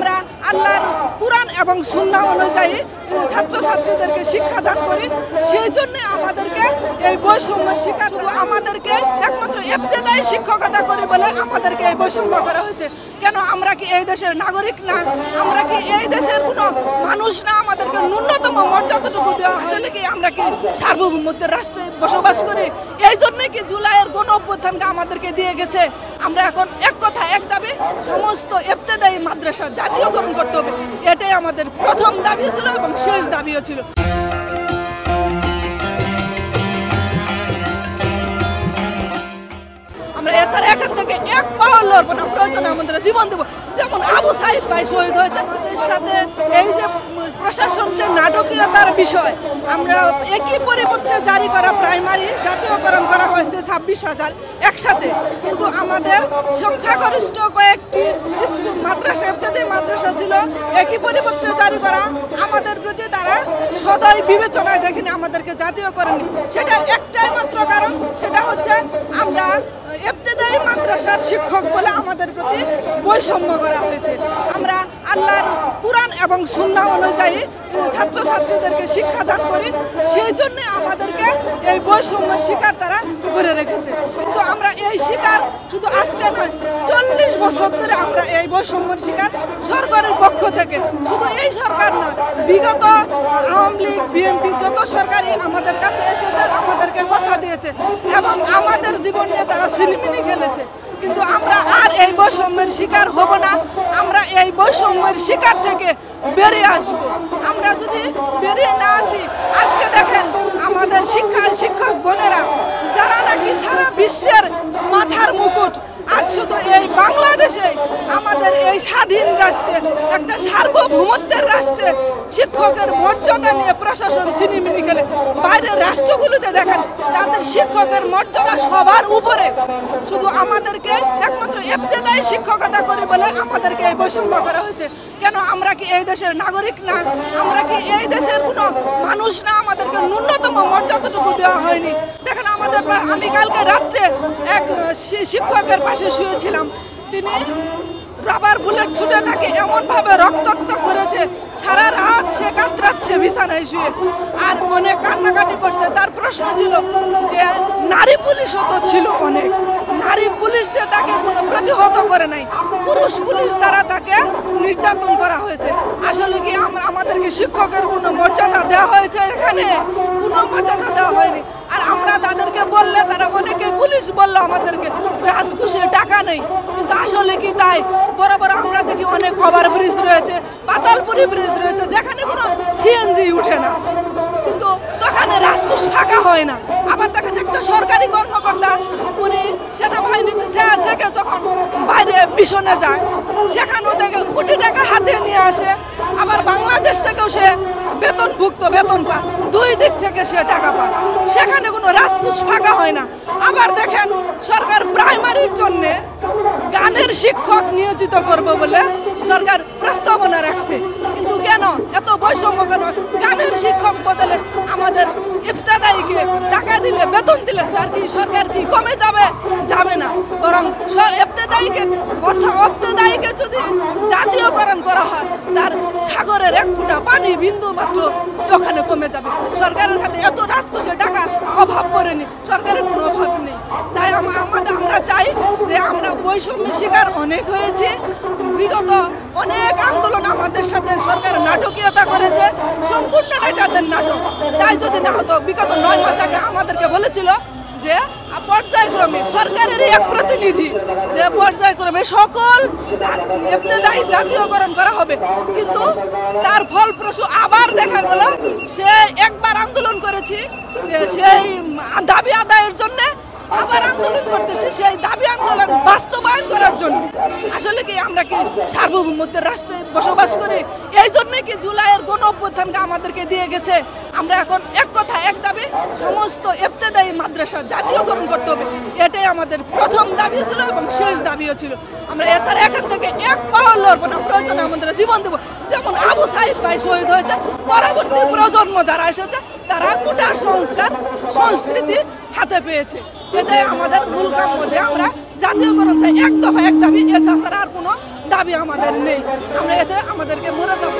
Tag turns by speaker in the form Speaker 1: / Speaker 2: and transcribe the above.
Speaker 1: আমরা আল্লাহর কুরআন এবং সুন্নাহ অনুযায়ী ছাত্রছাত্রীদেরকে শিক্ষাদান করি। সেই জন্য আমাদেরকে এই বৈষম্যের শিকার, আমাদেরকে একমাত্র ইবতেদায়ী শিক্ষকতা করি বলে আমাদেরকে এই বৈষম্য করা হয়েছে। কেন আমরা কি এই দেশের নাগরিক না? আমরা কি এই দেশের কোনো মানুষ না? আমাদেরকে ন্যূনতম মর্যাদাটুকু দেওয়া, আসলে কি আমরা কি সার্বভৌমত্বের রাষ্ট্রে বসবাস করি? এই জন্যই কি জুলাইয়ের গণ অভ্যুত্থানকে আমাদেরকে দিয়ে গেছে। আমরা এখন এক কথা এক দাবি, সমস্ত ইবতেদায়ী মাদ্রাসা জাতীয়করণ করতে হবে। এটাই আমাদের প্রথম দাবি ছিল এবং শেষ দাবিও ছিল। আমরা এছাড়া এখান থেকে এক পাও লড়বো না, প্রয়োজনে আমাদের জীবন দেবো। যেমন আবু সাইদ ভাই শহীদ হয়েছে, আমাদের সাথে এই যে প্রশাসন যে নাটকীয়তার বিষয়, আমরা একই পরিপত্রে জারি করা প্রাইমারি জাতীয়করণ করা হয়েছে 26,000 একসাথে, কিন্তু আমাদের সংখ্যাগরিষ্ঠ কয়েকটি স্কুল মাদ্রাসা, ইবতেদায়ী মাদ্রাসা ছিল একই পরিপত্রে জারি করা। আমাদের প্রতি তারা সদয় বিবেচনায় দেখেনি, আমাদেরকে জাতীয় করেনি। সেটা একটাই মাত্র কারণ, সেটা হচ্ছে আমরা ইবতেদায়ী মাদ্রাসার শিক্ষক বলে আমাদের প্রতি বৈষম্য করা হয়েছে। আমরা আল্লাহর কুরআন এবং সুন্নাহ অনুযায়ী ছাত্রছাত্রীদেরকে শিক্ষাদান করি। সেই জন্য আমাদেরকে এই বৈষম্যের শিকার তারা করে রেখেছে। কিন্তু আমরা এই শিকার শুধু আজকে নয়, 40 বছর ধরে আমরা এই বৈষম্যের শিকার সরকারের পক্ষ থেকে। শুধু এই সরকার নয়, বিগত আওয়ামী লীগ, বিএনপি যত সরকারই আমাদের কাছে এসেছে, আমাদেরকে কথা দিয়েছে এবং আমাদের জীবন নিয়ে তারা সিনেমিনি খেলেছে। কিন্তু আমরা আর এই বৈষম্যের শিকার হব না। আমরা এই বৈষম্যের শিকার থেকে বেরিয়ে আসব। আমরা যদি বেরিয়ে না আসি, আজকে দেখেন আমাদের শিক্ষক বোনেরা যারা নাকি সারা বিশ্বের মাথার মুকুট, আজ শুধু এই বাংলাদেশে আমাদের এই স্বাধীন রাষ্ট্রে, একটা সার্বভৌমত্বের রাষ্ট্রে শিক্ষকের মর্যাদা নিয়ে প্রশাসন ছিনিমিনি খেলে। বাইরের রাষ্ট্রগুলোতে দেখেন তাদের শিক্ষকের মর্যাদা সবার উপরে। শুধু আমাদেরকে একমাত্র ইবতেদায়ী শিক্ষকতা করে বলে আমাদেরকে এই বৈষম্য করা হয়েছে। কেন আমরা কি এই দেশের নাগরিক না? আমরা কি এই দেশের কোনো মানুষ না? আমাদেরকে ন্যূনতম মর্যাদাটুকু দেওয়া হয়নি। দেখেন আমাদের, আমি কালকে রাত্রে এক শিক্ষকের পাশে শুয়েছিলাম, তিনি রাবার বুলেট ছুটে তাকে এমনভাবে রক্তাক্ত করেছে, সারা রাত সে কাতরাচ্ছে বিছানায় শুয়ে আর অনেক কান্নাকাটি করছে। তার প্রশ্ন ছিল যে নারী পুলিশও তো ছিল অনেক, নারী পুলিশ দিয়ে তাকে কোনো প্রতিহত করে নাই, পুরুষ পুলিশ দ্বারা তাকে নির্যাতন করা হয়েছে। আসলে কি আমাদেরকে শিক্ষকের কোনো মর্যাদা দেওয়া হয়েছে? এখানে কোনো মর্যাদা দেওয়া হয়নি। আর আমরা তাদেরকে বললে তারা অনেকে পুলিশ বললো আমাদেরকে রাজকোষে টাকা নেই, কিন্তু আসলে কি তাই? বড় বড় আমরা দেখি অনেক ওভারব্রিজ রয়েছে, পাতালপুরি ব্রিজ রয়েছে, যেখানে কোনো সিএনজি উঠে না, কিন্তু তখন রাজকোষ ফাঁকা হয় না। আবার দেখেন একটা সরকারি কর্মকর্তা, উনি সেনাবাহিনী থেকে যখন বাইরে মিশনে যায়, সেখানেও থেকে কোটি টাকা হাতে নিয়ে আসে। আবার বাংলাদেশ থেকেও সে বেতনভুক্ত বেতন পায়, দুই দিক থেকে সে টাকা পায়, সেখানে কোনো রাজকোষ ফাঁকা হয় না। আবার দেখেন সরকার প্রাইমারির জন্যে গানের শিক্ষক নিয়োজিত করবে বলে সরকার প্রস্তাবনা রাখছে, কিন্তু কেন এত বৈষম্য? কেন গানের শিক্ষক বদলে আমাদের ইবতেদায়ীকে টাকা দিলে, বেতন দিলে তার কি সরকার কি কমে যাবে? যাবে না, বরং ইবতেদায়ীকে যদি জাতীয়করণ করা হয়, তার সাগরের এক ফোঁটা পানি বিন্দু মাত্র ওখানে কমে যাবে। সরকারের হাতে এত রাজকোষে টাকা অভাব পড়েনি, সরকারের কোনো অভাব নেই। তাই আমরা চাই যে আমরা বৈষম্যের শিকার অনেক হয়েছি। বিগত অনেক আন্দোলন আমাদের সাথে সরকার নাটকীয়তা করেছে, সম্পূর্ণটাই তাদের নাটক। তাই যদি না হতো, বিগত 9 মাস আগে আমাদেরকে বলেছিল যে পর্যায়ক্রমে সরকারেরই এক প্রতিনিধি যে পর্যায়ক্রমে সকল ইবতেদায়ী জাতীয়করণ করা হবে, কিন্তু তার ফলপ্রসূ আবার দেখা গেল সে একবার আন্দোলন করেছি যে সেই দাবি আদায়ের জন্য, আবার আন্দোলন করতেছি সেই দাবি আন্দোলন বাস্তবায়ন করার জন্য। আসলে কি আমরা কি সার্বভৌমত্বের রাষ্ট্রে বসবাস করি? এই জন্যই কি জুলাইয়ের গণ অভ্যুত্থানকে আমাদেরকে দিয়ে গেছে। আমরা এখন এক কথা এক দাবি, সমস্ত ইবতেদায়ী মাদ্রাসা জাতীয়করণ করতে হবে। এটাই আমাদের প্রথম দাবি ছিল এবং শেষ দাবিও ছিল। আমরা এছাড়া এখান থেকে এক পাও লড়বো না, প্রয়োজনে আমাদের জীবন দেবো। যেমন আবু সাইদ ভাই শহীদ হয়েছে, পরবর্তী প্রজন্ম যারা এসেছে তারা কোটা সংস্কার সংস্কৃতি হাতে পেয়েছে। এটাই আমাদের মূল কাম্য যে আমরা জাতীয়করণ চাই, এক দফা এক দাবি, এছাড়া আর কোনো দাবি আমাদের নেই। আমরা এতে আমাদেরকে মরে যাব।